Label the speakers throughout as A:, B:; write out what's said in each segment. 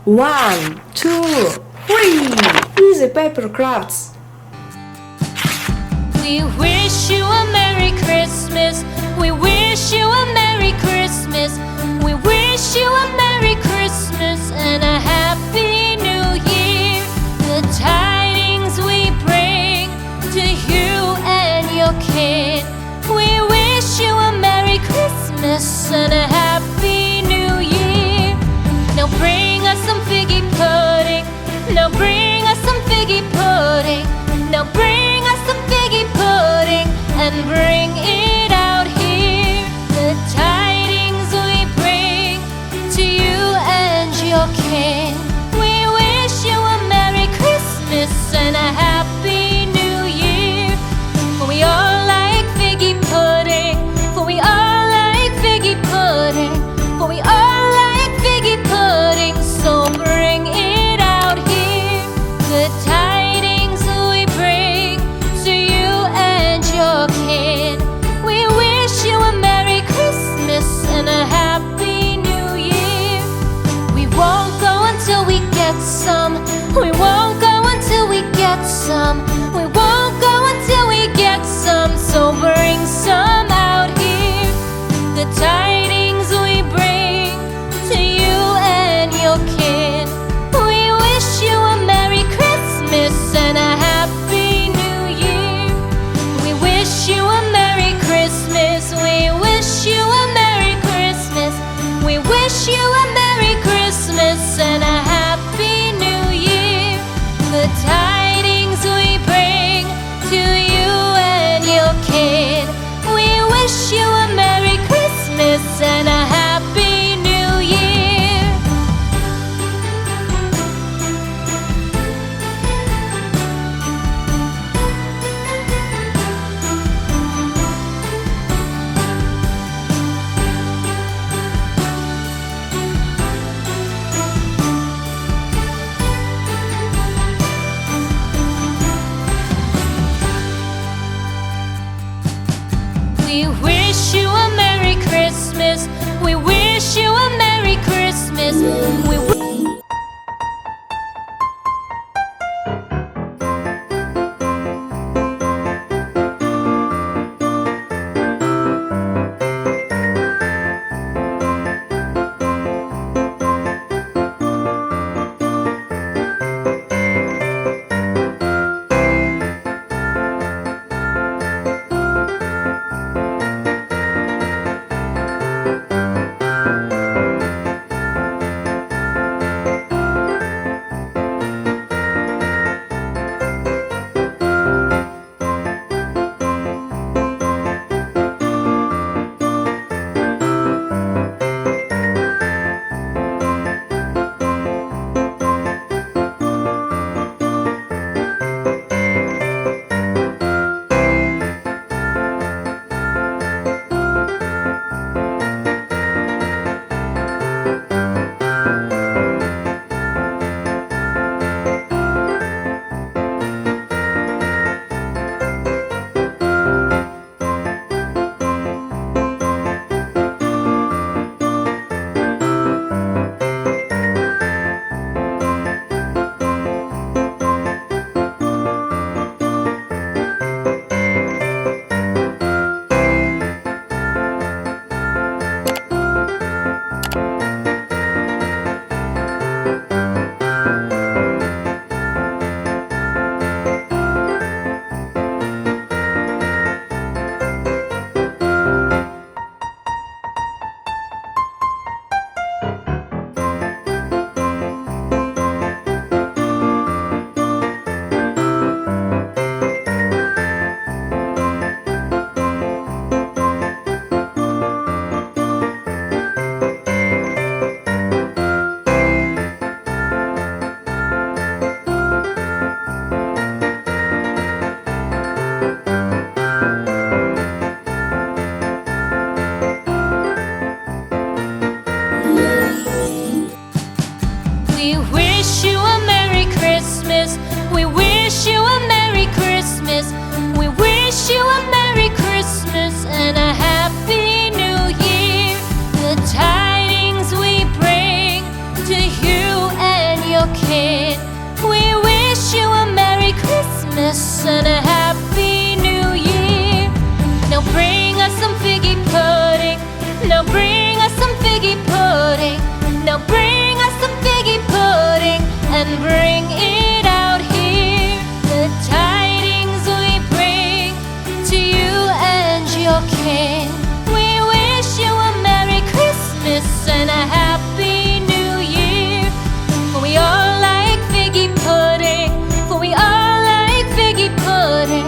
A: 1, 2, 3. Easy paper crafts.
B: We wish you a Merry Christmas. We wish you a Merry Christmas. We wish you a Merry Christmas and a Happy New Year. The tidings we bring to you and your kid. We wish you a Merry Christmas and a Happy New Year. Now bring us some figgy pudding. Now bring us some figgy pudding. Now bring us some figgy pudding and bring it out here. The tidings we bring to you and your kin. We wish you a Merry Christmas and a Happy New Year. For we all like figgy pudding. For we all like figgy pudding. For we all like figgy pudding. So bring it out here. The tidings we bring to you and your kid. We wish you a Merry Christmas and a Happy New Year. We won't go until we get some. We won't go until we get some. We won't go until we get some. So bring some out here. The tidings we bring to you and your kid. We wish you a Merry Christmas and a Happy New Year. We wish you a Merry Christmas. We wish you a Merry Christmas. We wish you a Merry Christmas and a Happy New Year. The tidings we bring to you and your kid. We wish you a Merry Christmas and a Happy New Year. We wish you a Merry Christmas. We wish you a Merry Christmas. We wish you a Merry Christmas. We wish you a Merry Christmas. We wish you a Merry Christmas and a Happy New Year. The tidings we bring to you and Christmas and a Happy New Year. Now bring us some figgy pudding. Now bring us some figgy pudding. Now bring us some figgy pudding and bring it out here. The tidings we bring to you and your king. We wish you a Merry Christmas and a Happy New Year. For we all like figgy pudding. For we all like figgy pudding.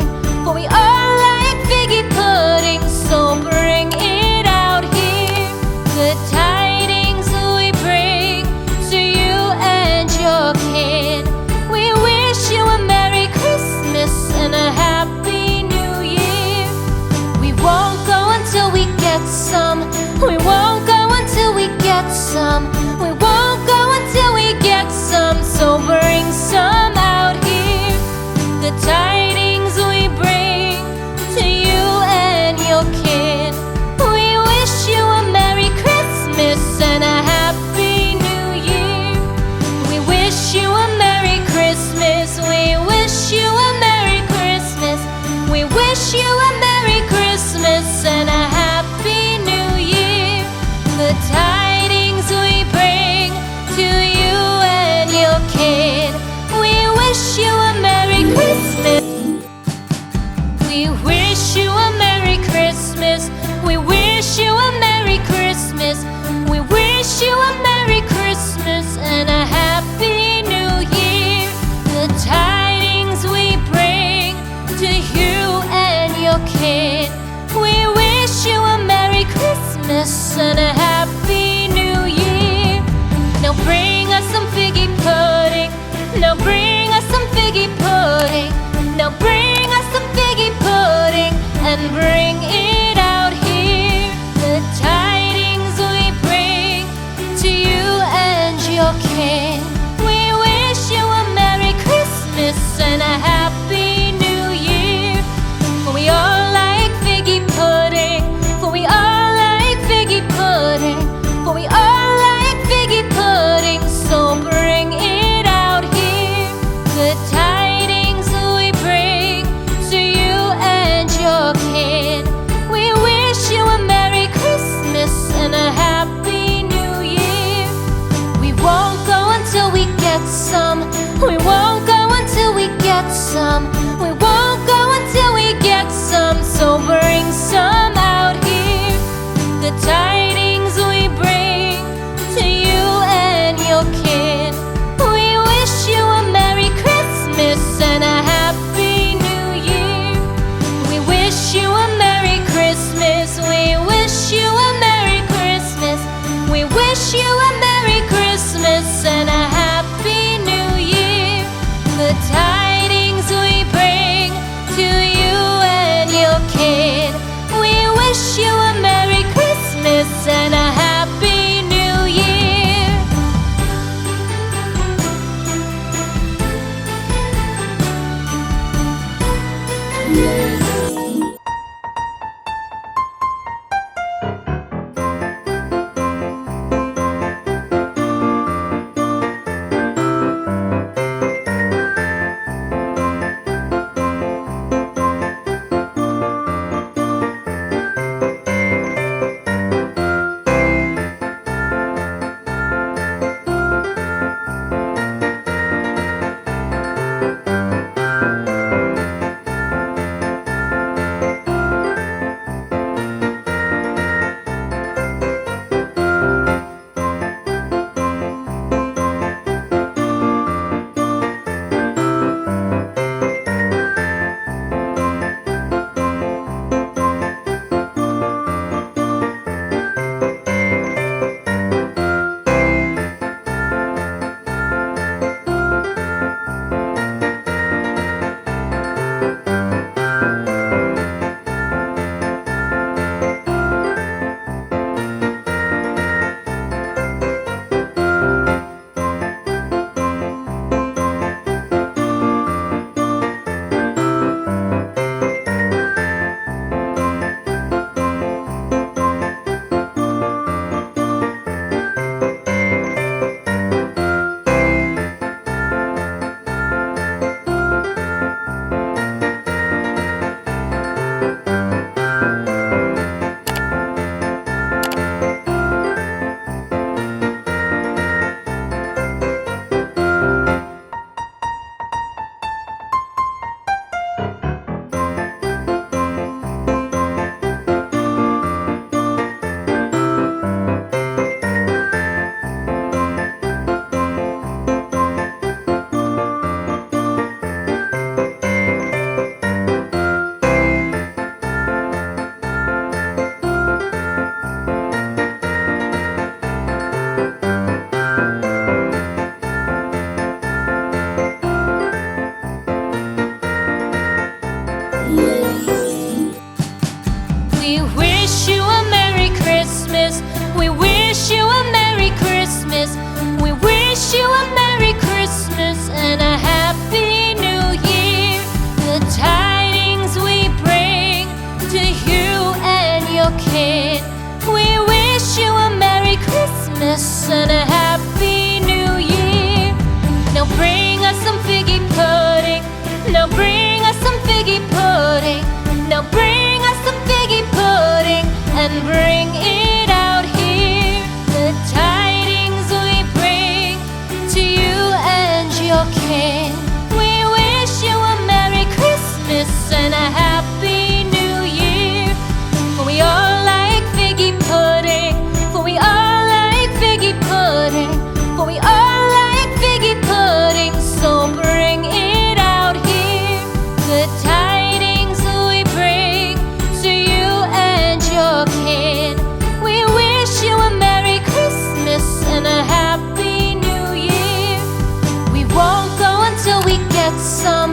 B: and a Happy New Year. Now bring us some figgy pudding. Now bring us some figgy pudding. Now bring us some figgy pudding and bring it out here. The tidings we bring to you and your king. We wish you a Merry Christmas and a Happy New Year. For we all like figgy pudding. For we all like figgy pudding. For we all like figgy pudding. So bring it out here. The tidings we bring to you and your kin. We wish you a Merry Christmas and a Happy New Year. We won't go until we get some